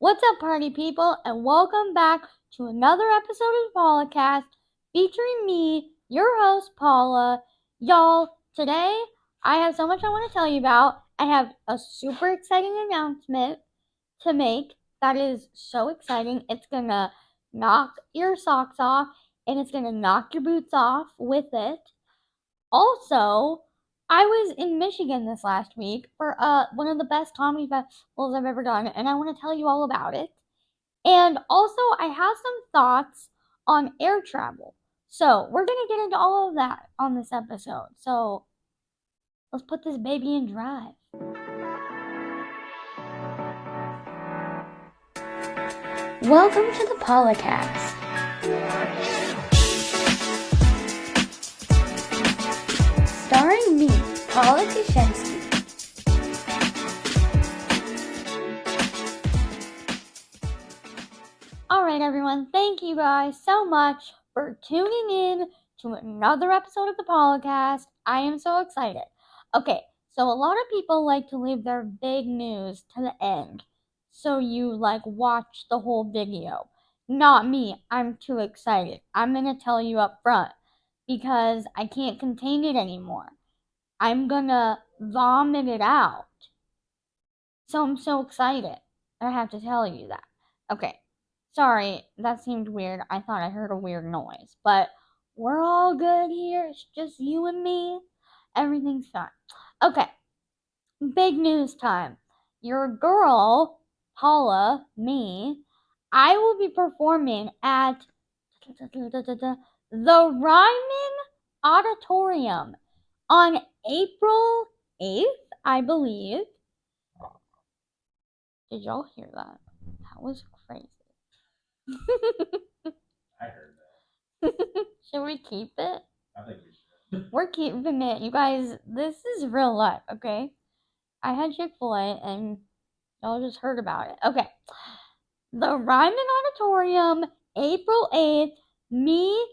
What's up, party people, and welcome back to another episode of the podcast featuring me, your host, Paula. Y'all, today I have so much I want to tell you about. I have a super exciting announcement to make that is so exciting. It's gonna knock your socks off and it's gonna knock your boots off with it. Also, I was in Michigan this last week for one of the best comedy festivals I've ever done, and I want to tell you all about it. And also, I have some thoughts on air travel. So, we're going to get into all of that on this episode. So, let's put this baby in drive. Welcome to the Polycast. Starring me, Paula Kushensky. Alright, everyone, thank you guys so much for tuning in to another episode of the podcast. I am so excited. Okay, so a lot of people like to leave their big news to the end, so you watch the whole video. Not me, I'm too excited. I'm gonna tell you up front because I can't contain it anymore. I'm gonna vomit it out. So I'm so excited. I have to tell you that. Okay. Sorry, that seemed weird. I thought I heard a weird noise. But we're all good here. It's just you and me. Everything's fine. Okay. Big news time. Your girl, Paula, me, I will be performing at the Ryman Auditorium on April 8th, I believe. Did y'all hear that? That was crazy. I heard that. Should we keep it? I think we should. We're keeping it. You guys, this is real life, okay? I had Chick-fil-A and y'all just heard about it. Okay. The Ryman Auditorium, April 8th, me,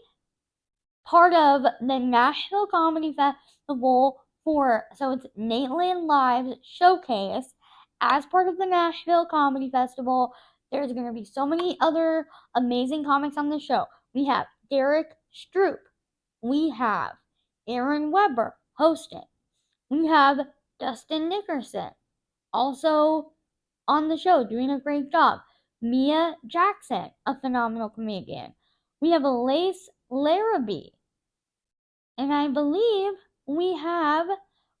part of the Nashville Comedy Festival so it's Nateland Live's showcase as part of the Nashville Comedy Festival. There's going to be so many other amazing comics on the show. We have Derek Stroop. We have Aaron Weber hosting. We have Dustin Nickerson also on the show doing a great job. Mia Jackson, a phenomenal comedian. We have Lace Larrabee. And I believe we have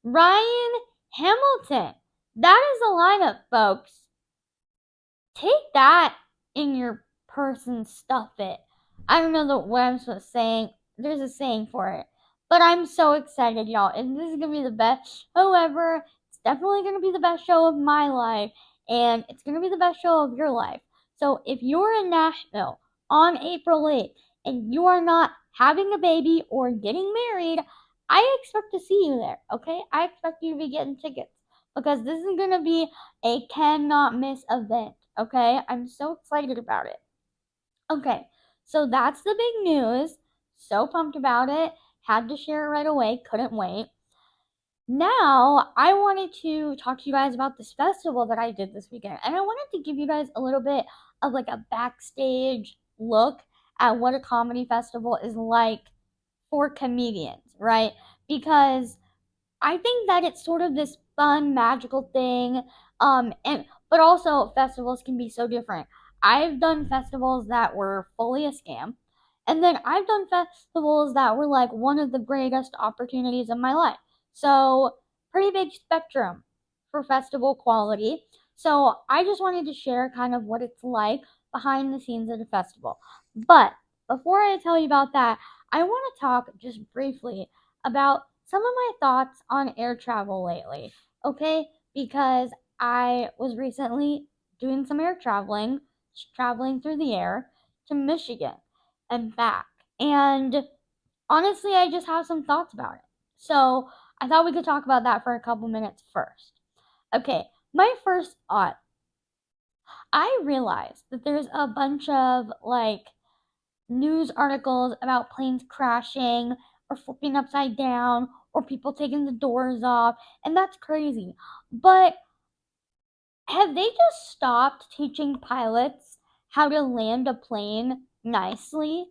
Ryan Hamilton. That is a lineup, folks. Take that in your purse and stuff it. I don't know what I'm supposed to say. There's a saying for it. But I'm so excited, y'all. And this is going to be the best show ever. It's definitely going to be the best show of my life. And it's going to be the best show of your life. So if you're in Nashville on April 8th and you are not having a baby or getting married, I expect to see you there, okay? I expect you to be getting tickets because this is going to be a cannot miss event, okay? I'm so excited about it. Okay, so that's the big news. So pumped about it. Had to share it right away. Couldn't wait. Now, I wanted to talk to you guys about this festival that I did this weekend. And I wanted to give you guys a little bit of a backstage look at what a comedy festival is like for comedians, right? Because I think that it's sort of this fun, magical thing. But also festivals can be so different. I've done festivals that were fully a scam. And then I've done festivals that were like one of the greatest opportunities of my life. So, pretty big spectrum for festival quality. So, I just wanted to share kind of what it's like behind the scenes at a festival. But before I tell you about that, I want to talk just briefly about some of my thoughts on air travel lately, okay? Because I was recently doing some air traveling through the air to Michigan and back. And honestly, I just have some thoughts about it. So I thought we could talk about that for a couple minutes first. Okay, my first thought, I realized that there's a bunch of news articles about planes crashing or flipping upside down or people taking the doors off, and that's crazy. But have they just stopped teaching pilots how to land a plane nicely?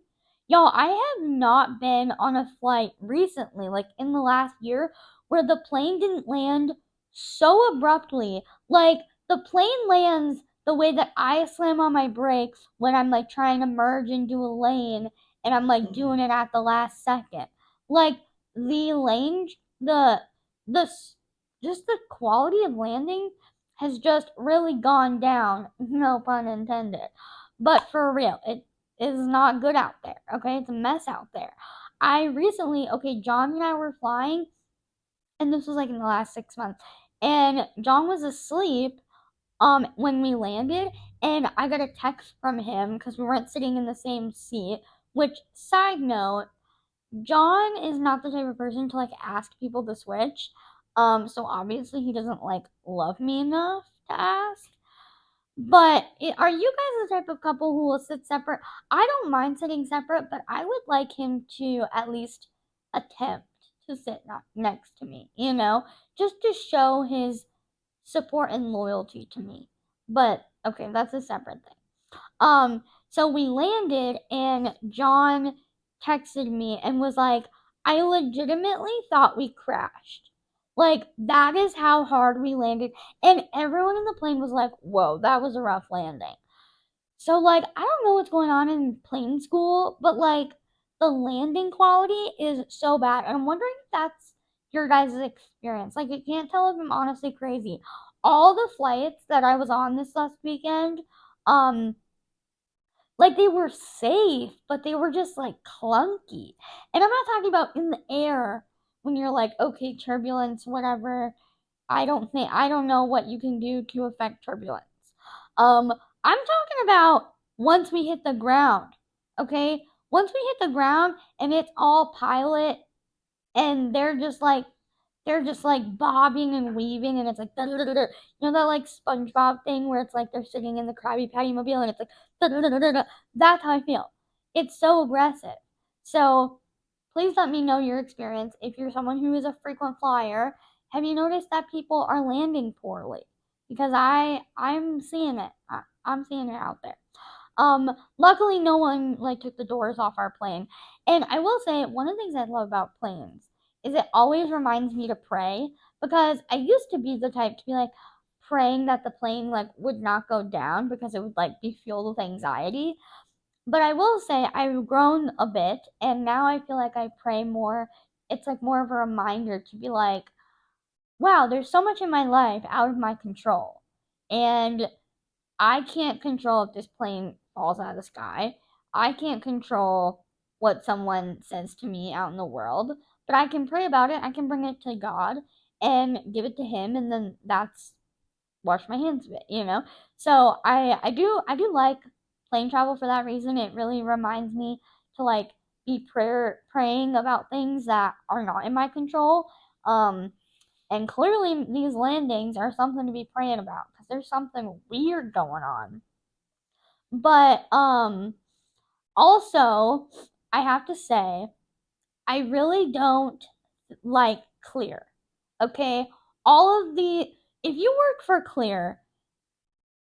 Y'all, I have not been on a flight recently, like in the last year, where the plane didn't land so abruptly. Like, the plane lands the way that I slam on my brakes when I'm like trying to merge into a lane and I'm like doing it at the last second. Like, the lane, the, just the quality of landing has just really gone down, no pun intended. But for real, it is not good out there, okay? It's a mess out there. I recently, okay, John and I were flying, and this was like in the last 6 months, and John was asleep when we landed, and I got a text from him because we weren't sitting in the same seat. Which, side note, John is not the type of person to like ask people to switch. So obviously he doesn't like love me enough to ask. But are you guys the type of couple who will sit separate? I don't mind sitting separate, but I would like him to at least attempt to sit next to me, just to show his support and loyalty to me. But okay, that's a separate thing. So we landed and John texted me and was like, I legitimately thought we crashed. Like, that is how hard we landed. And everyone in the plane was like, whoa, that was a rough landing. So, like, I don't know what's going on in plane school, but like, the landing quality is so bad. And I'm wondering if that's your guys' experience. Like, I can't tell if I'm honestly crazy. All the flights that I was on this last weekend, um, like they were safe, but they were just like clunky. And I'm not talking about in the air when you're like, okay, turbulence, whatever. I don't know what you can do to affect turbulence. Um, I'm talking about once we hit the ground. Okay? Once we hit the ground and it's all pilot and they're just like bobbing and weaving and it's like da, da, da, da. You know that like SpongeBob thing where it's like they're sitting in the Krabby Patty mobile and it's like da, da, da, da, da. That's how I feel. It's so aggressive. So please let me know your experience. If you're someone who is a frequent flyer, have you noticed that people are landing poorly? Because I'm seeing it. I'm seeing it out there. Luckily no one like took the doors off our plane. And I will say one of the things I love about planes is it always reminds me to pray because I used to be the type to be like praying that the plane like would not go down because it would like be filled with anxiety. But I will say I've grown a bit and now I feel like I pray more. It's like more of a reminder to be like, wow, there's so much in my life out of my control. And I can't control if this plane falls out of the sky. I can't control what someone says to me out in the world, but I can pray about it. I can bring it to God and give it to him and then that's wash my hands of it. So I do like plane travel for that reason. It really reminds me to like be praying about things that are not in my control. And clearly these landings are something to be praying about because there's something weird going on. But also I have to say I really don't like Clear. Okay? All of the if you work for Clear,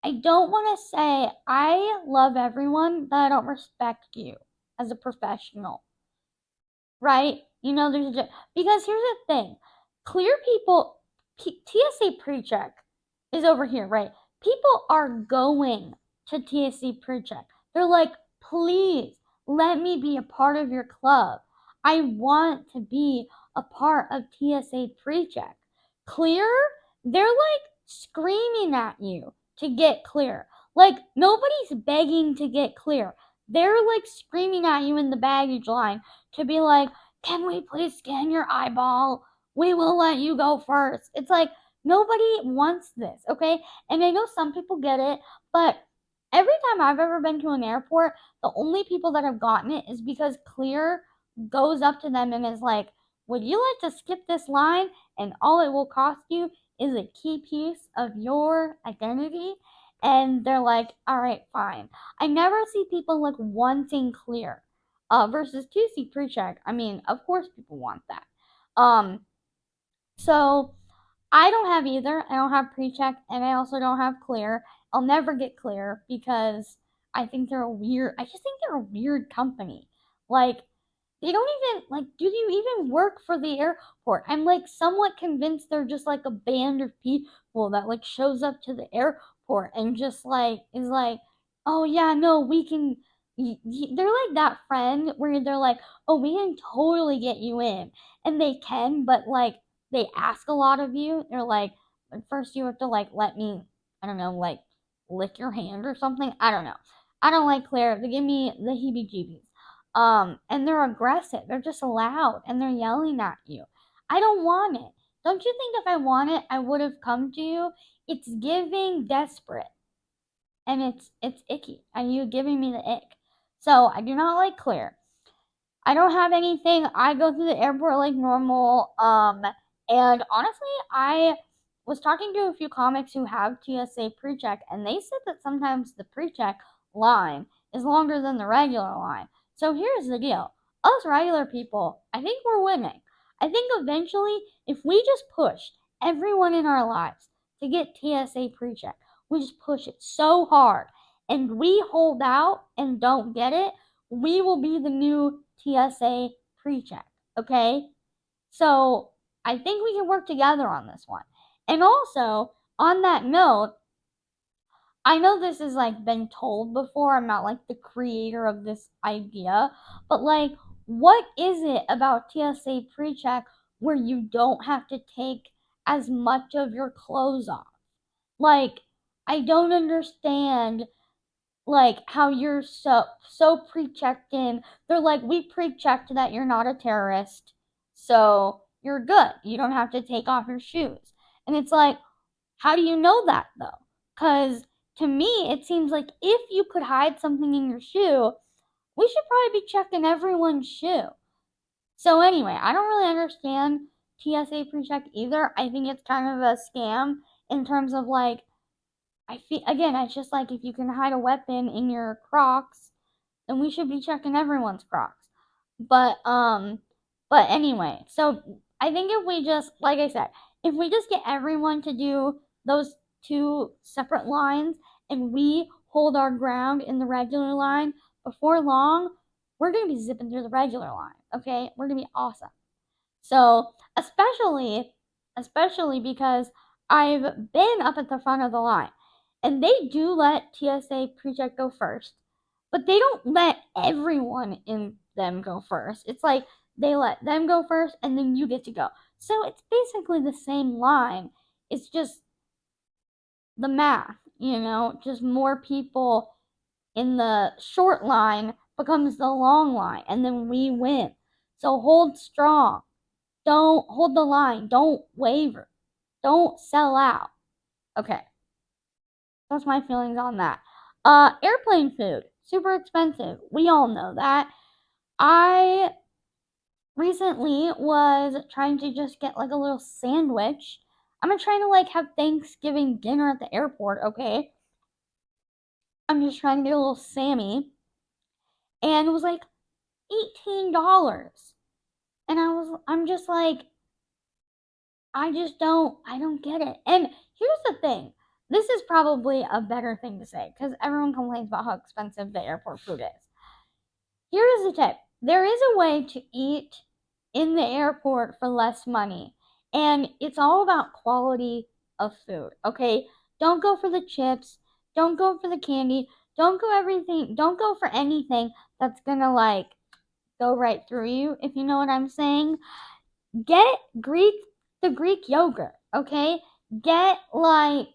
I don't want to say I love everyone, but I don't respect you as a professional, right? Because here's the thing: clear people, TSA pre-check is over here, right? People are going to TSA pre-check. They're like, please let me be a part of your club. I want to be a part of TSA pre-check. Clear, they're like screaming at you to get clear. Like nobody's begging to get clear. They're like screaming at you in the baggage line to be like, can we please scan your eyeball? We will let you go first. It's like nobody wants this, okay? And I know some people get it, but every time I've ever been to an airport, the only people that have gotten it is because Clear goes up to them and is like, would you like to skip this line? And all it will cost you is a key piece of your identity. And they're like, all right, fine. I never see people like wanting Clear versus 2C pre-check. I mean, of course people want that. Um, so I don't have either. I don't have pre-check, and I also don't have clear. I'll never get clear because I think they're a weird. I just think they're a weird company. Like they don't even like. Do you even work for the airport? I'm like somewhat convinced they're just like a band of people that like shows up to the airport and just like is like, oh yeah, no, we can. They're like that friend where they're like, oh, we can totally get you in, and they can, but like they ask a lot of you. They're like, first you have to like let me, I don't know, like lick your hand or something. I don't know. I don't like Claire. They give me the heebie-jeebies. And they're aggressive. They're just loud and they're yelling at you. I don't want it. Don't you think if I want it, I would have come to you? It's giving desperate, and it's icky, and you giving me the ick. So I do not like Claire. I don't have anything. I go through the airport like normal. And honestly, I was talking to a few comics who have TSA pre-check, and they said that sometimes the pre-check line is longer than the regular line. So here's the deal: us regular people, I think we're winning. I think eventually, if we just push everyone in our lives to get TSA pre-check, we just push it so hard, and we hold out and don't get it, we will be the new TSA pre-check, okay? So I think we can work together on this one. And also, on that note, I know this has like been told before. I'm not like the creator of this idea, but like what is it about TSA pre-check where you don't have to take as much of your clothes off? Like I don't understand like how you're so pre-checked in. They're like, we pre-checked that you're not a terrorist, so you're good. You don't have to take off your shoes. And it's like, how do you know that though? Because to me, it seems like if you could hide something in your shoe, we should probably be checking everyone's shoe. So anyway, I don't really understand TSA pre-check either. I think it's kind of a scam in terms of like I feel again, it's just like if you can hide a weapon in your Crocs, then we should be checking everyone's Crocs. But but anyway, so I think if we just like I said, if we just get everyone to do those two separate lines and we hold our ground in the regular line, before long, we're gonna be zipping through the regular line. Okay? We're gonna be awesome. So especially because I've been up at the front of the line. And they do let TSA pre-check go first, but they don't let everyone in them go first. It's like they let them go first and then you get to go. So it's basically the same line. It's just the math, just more people in the short line becomes the long line and then we win. So hold strong. Don't hold the line. Don't waver. Don't sell out. Okay. That's my feelings on that. Airplane food, super expensive. We all know that. I recently was trying to just get like a little sandwich. I'm trying to like have Thanksgiving dinner at the airport, okay? I'm just trying to get a little Sammy. And it was like $18. And I'm just like, I don't get it. And here's the thing. This is probably a better thing to say because everyone complains about how expensive the airport food is. Here is the tip. There is a way to eat in the airport for less money. And it's all about quality of food, okay? Don't go for the chips. Don't go for the candy. Don't go for anything that's gonna like go right through you, if you know what I'm saying. Get the Greek yogurt, okay? Get like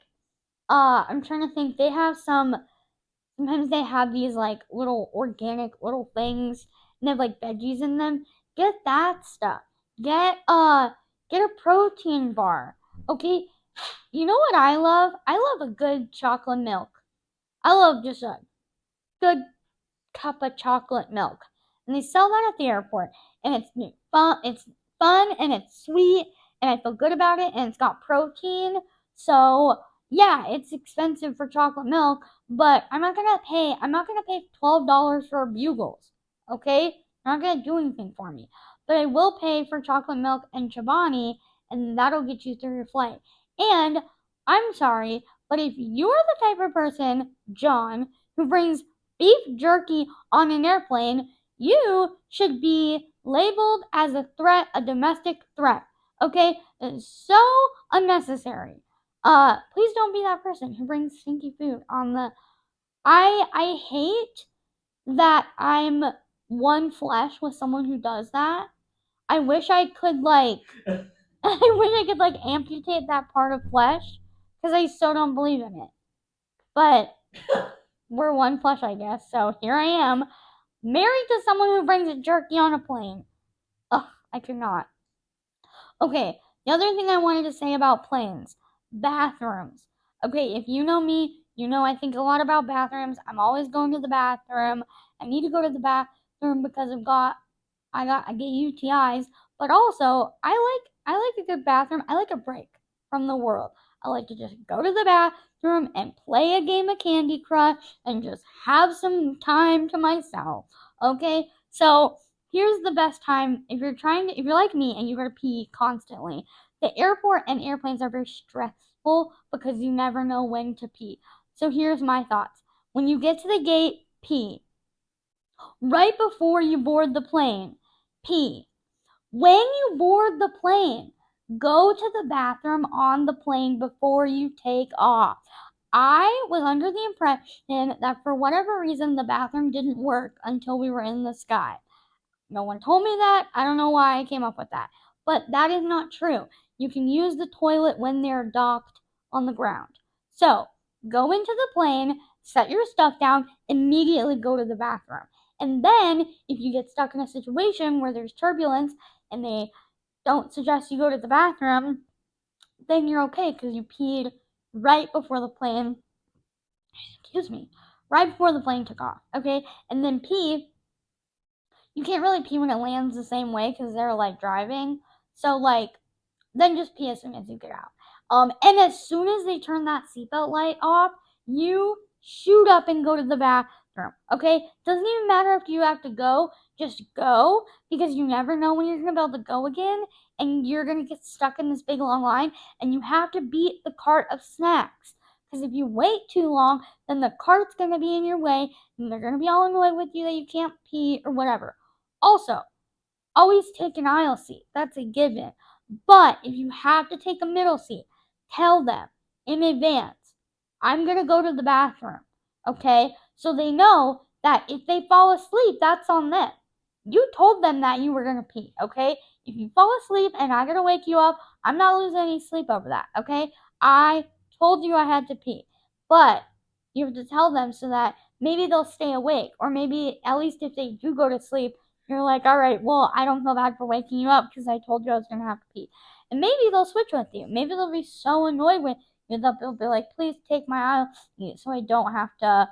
I'm trying to think. They have sometimes they have these like little organic little things and they have like veggies in them. Get that stuff. Get get a protein bar. Okay? You know what I love? I love a good chocolate milk. I love just a good cup of chocolate milk. And they sell that at the airport. And it's fun and it's sweet and I feel good about it and it's got protein. So yeah, it's expensive for chocolate milk, but I'm not gonna pay $12 for bugles. Okay? They're not gonna do anything for me. But I will pay for chocolate milk and Chobani and that'll get you through your flight. And I'm sorry, but if you're the type of person, John, who brings beef jerky on an airplane, you should be labeled as a threat, a domestic threat. Okay? It's so unnecessary. Please don't be that person who brings stinky food on the. I hate that I'm one flesh with someone who does that. I wish I could amputate that part of flesh because I so don't believe in it. But we're one flesh, I guess. So here I am, married to someone who brings a jerky on a plane. Ugh, I could not. Okay, the other thing I wanted to say about planes, bathrooms. Okay, if you know me, you know I think a lot about bathrooms. I'm always going to the bathroom. I need to go to the bathroom because I get UTIs, but also I like a good bathroom. I like a break from the world. I like to just go to the bathroom and play a game of Candy Crush and just have some time to myself. Okay? So, here's the best time if you're like me and you gotta pee constantly. The airport and airplanes are very stressful because you never know when to pee. So here's my thoughts. When you get to the gate, pee. Right before you board the plane, pee. When you board the plane, go to the bathroom on the plane before you take off. I was under the impression that for whatever reason the bathroom didn't work until we were in the sky. No one told me that. I don't know why I came up with that. But that is not true. You can use the toilet when they're docked on the ground. So, go into the plane, set your stuff down, immediately go to the bathroom. And then, if you get stuck in a situation where there's turbulence and they don't suggest you go to the bathroom, then you're okay because you peed right before the plane, right before the plane took off, okay? And then pee, you can't really pee when it lands the same way because they're like driving. So then just pee as soon as you get out. And as soon as they turn that seatbelt light off, you shoot up and go to the bathroom. Okay? Doesn't even matter if you have to go, just go because you never know when you're gonna be able to go again, and you're gonna get stuck in this big long line, and you have to beat the cart of snacks. Because if you wait too long, then the cart's gonna be in your way, and they're gonna be all in the way with you that you can't pee or whatever. Also, always take an aisle seat. That's a given. But if you have to take a middle seat, tell them in advance, I'm going to go to the bathroom. Okay? So they know that if they fall asleep, that's on them. You told them that you were going to pee. Okay? If you fall asleep and I got to wake you up, I'm not losing any sleep over that. Okay? I told you I had to pee. But you have to tell them so that maybe they'll stay awake. Or maybe at least if they do go to sleep, you're like, all right, well, I don't feel bad for waking you up because I told you I was going to have to pee. And maybe they'll switch with you. Maybe they'll be so annoyed with you that they'll be like, please take my aisle so I don't have to.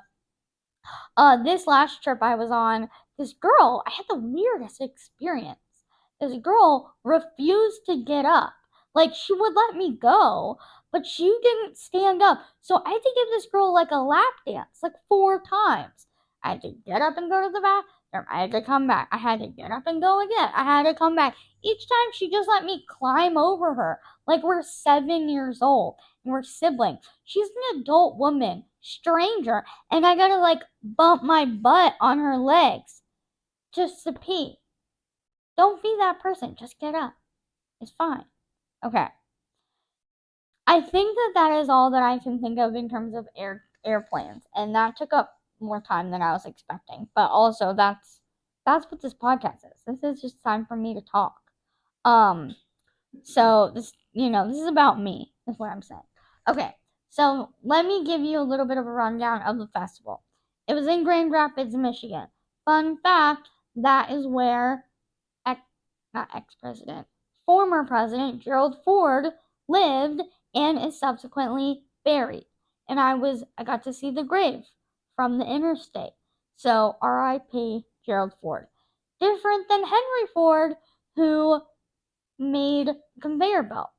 This last trip I was on, this girl, I had the weirdest experience. This girl refused to get up. Like, she would let me go, but she didn't stand up. So I had to give this girl like a lap dance, like 4 times. I had to get up and go to the bathroom. I had to come back. I had to get up and go again. I had to come back. Each time she just let me climb over her. Like we're 7 years old and we're siblings. She's an adult woman, stranger, and I gotta like bump my butt on her legs just to pee. Don't be that person. Just get up. It's fine. Okay. I think that is all that I can think of in terms of airplanes, and that took up more time than I was expecting. But also, that's what this podcast is. This is just time for me to talk. So this is about me. Is what I'm saying. Okay. So let me give you a little bit of a rundown of the festival. It was in Grand Rapids, Michigan. Fun fact: that is where former President Gerald Ford lived and is subsequently buried. And I got to see the grave from the interstate. So R.I.P. Gerald Ford. Different than Henry Ford, who made conveyor belts.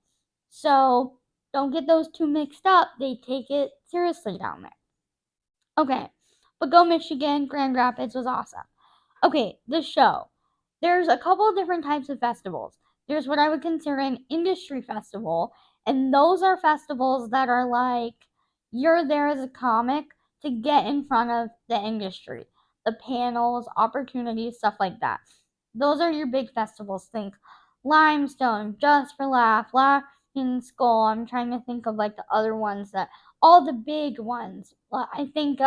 So don't get those two mixed up. They take it seriously down there. Okay, but go Michigan. Grand Rapids was awesome. Okay, the show. There's a couple of different types of festivals. there's what I would consider an industry festival, and those are festivals that are like you're there as a comic to get in front of the industry, the panels, opportunities, stuff like that. Those are your big festivals. Think Limestone, Just for Laugh, Laughing Skull. I'm trying to think of like the other ones that all the big ones. I think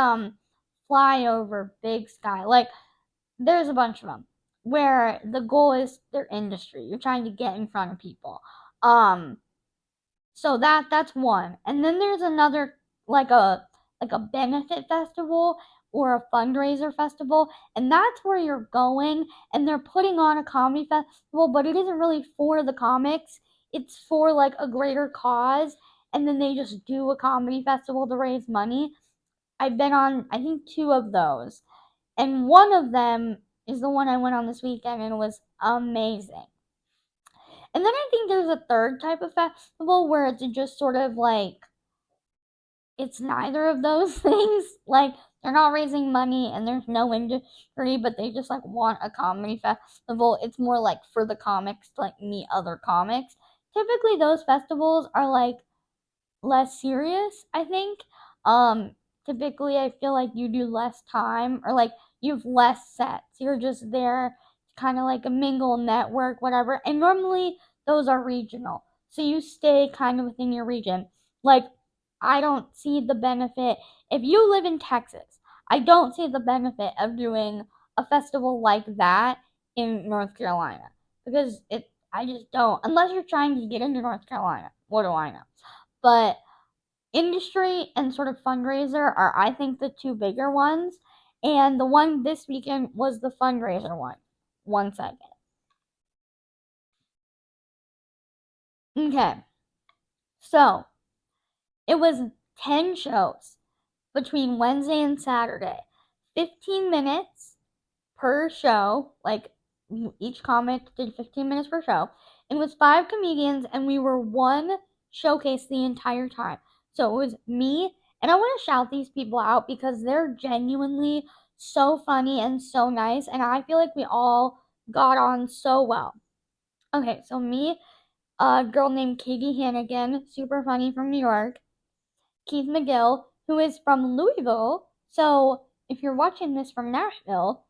Flyover, Big Sky. Like there's a bunch of them where the goal is their industry. You're trying to get in front of people. Um, so that's one. And then there's another like a benefit festival or a fundraiser festival, and that's where you're going and they're putting on a comedy festival, but it isn't really for the comics. It's for like a greater cause, and then they just do a comedy festival to raise money. I've been on I think two of those. And one of them is the one I went on this weekend and it was amazing. And then I think there's a third type of festival where it's just sort of like it's neither of those things. Like they're not raising money and there's no industry, but they just like want a comedy festival. It's more like for the comics to like meet other comics. Typically those festivals are like less serious, I think. Um, typically, I feel like you do less time or like you have less sets. You're just there to kind of like a mingle, network, whatever. And normally those are regional. So you stay kind of within your region. Like, I don't see the benefit. If you live in Texas, I don't see the benefit of doing a festival like that in North Carolina because I just don't. Unless you're trying to get into North Carolina. What do I know? But industry and sort of fundraiser are, I think, the two bigger ones. And the one this weekend was the fundraiser one. 1 second. Okay. So it was 10 shows between Wednesday and Saturday. 15 minutes per show. Like each comic did 15 minutes per show. It was 5 comedians, and we were one showcase the entire time. So it was me, and I want to shout these people out because they're genuinely so funny and so nice, and I feel like we all got on so well. Okay, so me, a girl named Katie Hannigan, super funny from New York. Keith McGill, who is from Louisville. So if you're watching this from Nashville,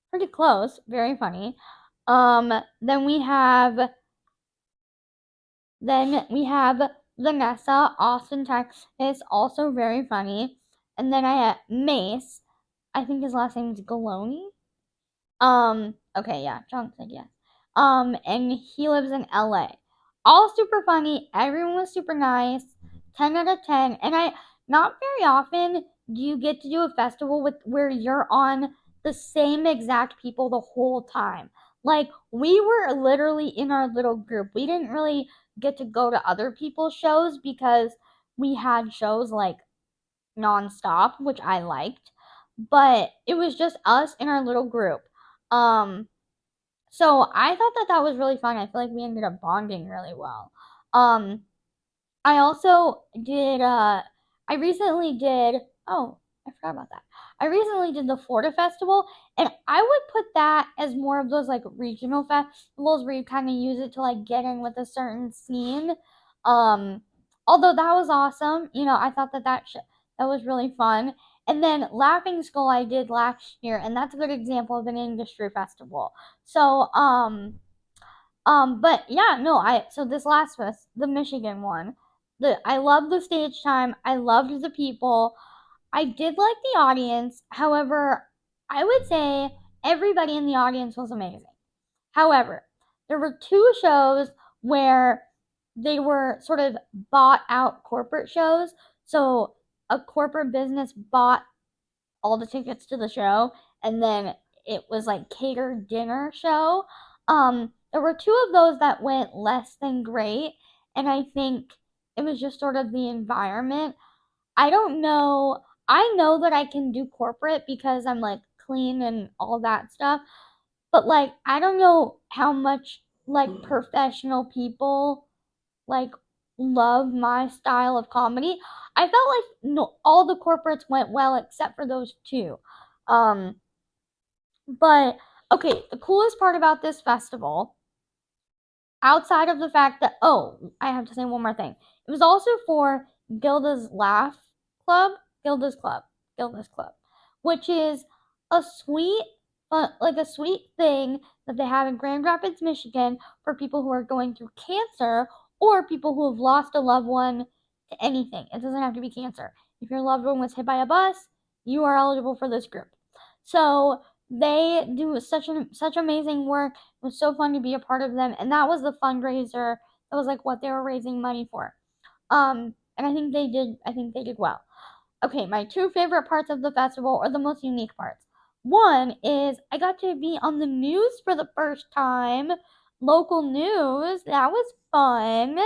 pretty close, very funny. Then we have Vanessa, Austin, Texas, also very funny. And then I had Mace. I think his last name is Galoni. Okay, yeah, John said yes. And he lives in LA. All super funny. Everyone was super nice. 10 out of 10. And not very often do you get to do a festival with where you're on the same exact people the whole time. Like, we were literally in our little group. We didn't really get to go to other people's shows because we had shows like nonstop, which I liked. But it was just us in our little group. Um, so I thought that that was really fun. I feel like we ended up bonding really well. Um, I also did. I recently did. Oh, I forgot about that. I recently did the Florida Festival, and I would put that as more of those like regional festivals where you kind of use it to like get in with a certain scene. Um, although that was awesome. I thought that was really fun. And then Laughing Skull I did last year, and that's a good example of an industry festival. So but yeah, no, I so this last fest, the Michigan one, I loved the stage time. I loved the people. I did like the audience. However, I would say everybody in the audience was amazing. However, there were two shows where they were sort of bought out corporate shows. So a corporate business bought all the tickets to the show, and then it was like catered dinner show. There were two of those that went less than great, and I think it was just sort of the environment. I don't know. I know that I can do corporate because I'm like clean and all that stuff, but like I don't know how much like professional people like love my style of comedy. I felt like no, all the corporates went well except for those two. Um, but okay, the coolest part about this festival, outside of the fact that, oh, I have to say one more thing. It was also for Gilda's Laugh Club, Gilda's Club, Gilda's Club, which is a sweet, like a sweet thing that they have in Grand Rapids, Michigan, for people who are going through cancer or people who have lost a loved one to anything. It doesn't have to be cancer. If your loved one was hit by a bus, you are eligible for this group. So they do such amazing work. It was so fun to be a part of them, and that was the fundraiser. That was like what they were raising money for. And I think they did. I think they did well. Okay, my two favorite parts of the festival, or the most unique parts. One is I got to be on the news for the first time, local news. That was fun.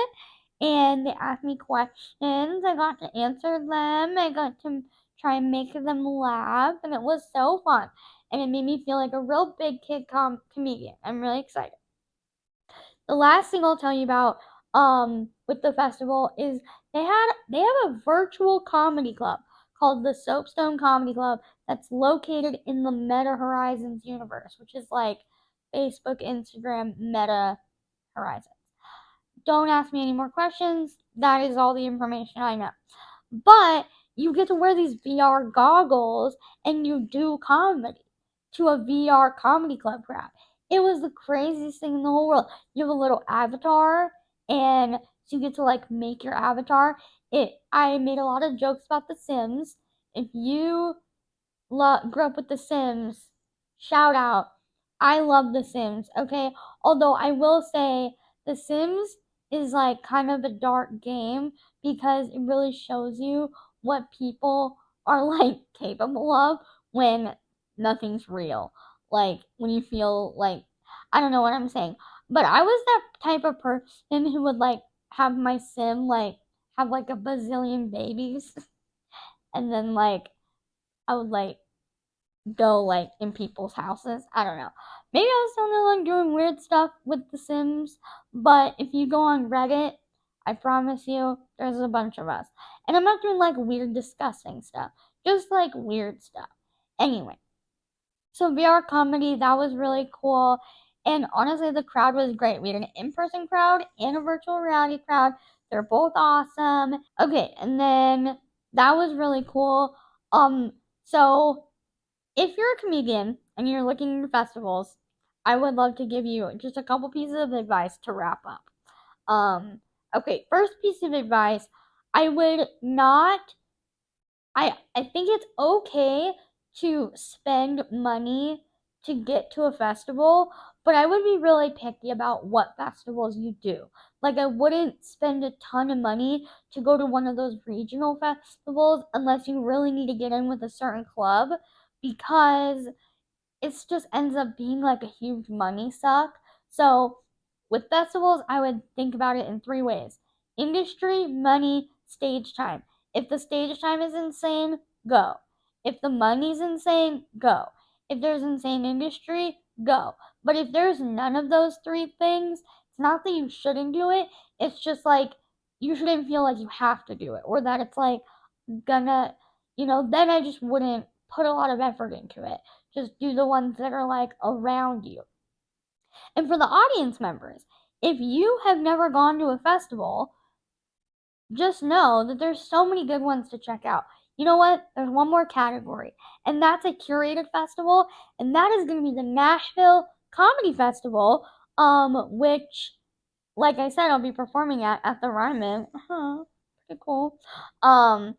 And they asked me questions. I got to answer them. I got to try and make them laugh, and it was so fun. And it made me feel like a real big kid comedian. I'm really excited. The last thing I'll tell you about with the festival is they have a virtual comedy club called the Soapstone Comedy Club that's located in the Meta Horizons universe, which is like Facebook, Instagram, Meta Horizons. Don't ask me any more questions. That is all the information I know. But you get to wear these VR goggles and you do comedy to a VR comedy club crowd. It was the craziest thing in the whole world. You have a little avatar, and so you get to like make your avatar. I made a lot of jokes about The Sims. If you grew up with The Sims, shout out. I love The Sims, okay? Although I will say The Sims is like kind of a dark game because it really shows you what people are like capable of when nothing's real. Like when you feel like I don't know what I'm saying. But I was that type of person who would like have my sim like have like a bazillion babies and then like I would like go like in people's houses. I don't know. Maybe I was still like doing weird stuff with The Sims, but if you go on Reddit, I promise you, there's a bunch of us. And I'm not doing like weird, disgusting stuff, just like weird stuff. Anyway, so VR comedy, that was really cool. And honestly, the crowd was great. We had an in person crowd and a virtual reality crowd. They're both awesome. Okay, and then that was really cool. So if you're a comedian and you're looking into festivals, I would love to give you just a couple pieces of advice to wrap up. Okay, first piece of advice, I would not I think it's okay to spend money to get to a festival, but I would be really picky about what festivals you do. Like I wouldn't spend a ton of money to go to one of those regional festivals unless you really need to get in with a certain club because it just ends up being like a huge money suck. So with festivals, I would think about it in three ways: industry, money, stage time. If the stage time is insane, go. If the money's insane, go. If there's insane industry, go. But if there's none of those three things, it's not that you shouldn't do it. It's just like you shouldn't feel like you have to do it or that it's like gonna, then I just wouldn't put a lot of effort into it. Just do the ones that are like around you. And for the audience members, if you have never gone to a festival, just know that there's so many good ones to check out. You know what? There's one more category, and that's a curated festival, and that is going to be the Nashville Comedy Festival, which, like I said, I'll be performing at the Ryman. Pretty cool. Um,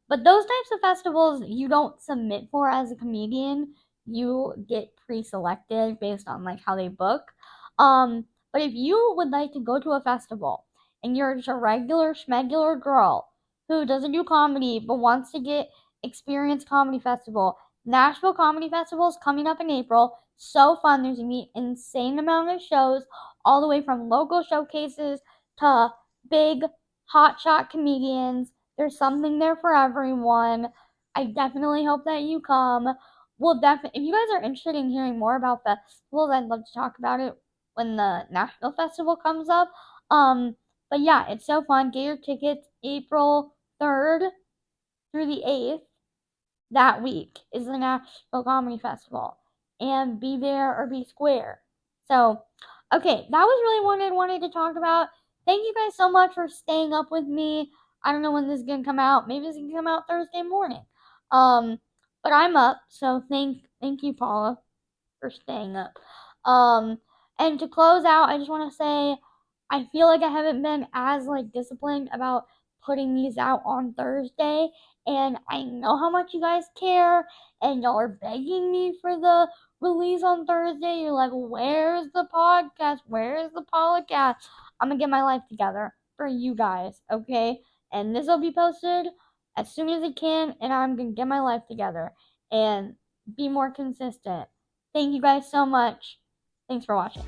but those types of festivals you don't submit for as a comedian. You get pre-selected based on like how they book. But if you would like to go to a festival and you're just a regular schmegular girl who doesn't do comedy but wants to get experience comedy festival, Nashville Comedy Festival is coming up in April. So fun. There's gonna be an insane amount of shows, all the way from local showcases to big hotshot comedians. There's something there for everyone. I definitely hope that you come. Well, definitely, if you guys are interested in hearing more about festivals, I'd love to talk about it when the Nashville Festival comes up. But yeah, it's so fun. Get your tickets April 3rd through the 8th. That week is the Nashville Comedy Festival. And be there or be square. So, Okay, that was really what I wanted to talk about. Thank you guys so much for staying up with me. I don't know when this is gonna come out. Maybe it's gonna come out Thursday morning. Um, but I'm up, so thank you, Paula, for staying up. Um, and to close out, I just want to say I feel like I haven't been as like disciplined about putting these out on Thursday, and I know how much you guys care, and y'all are begging me for the release on Thursday. You're like, "Where's the podcast? Where's the podcast?" I'm gonna get my life together for you guys, okay? And this will be posted as soon as it can, and I'm gonna get my life together and be more consistent. Thank you guys so much. Thanks for watching.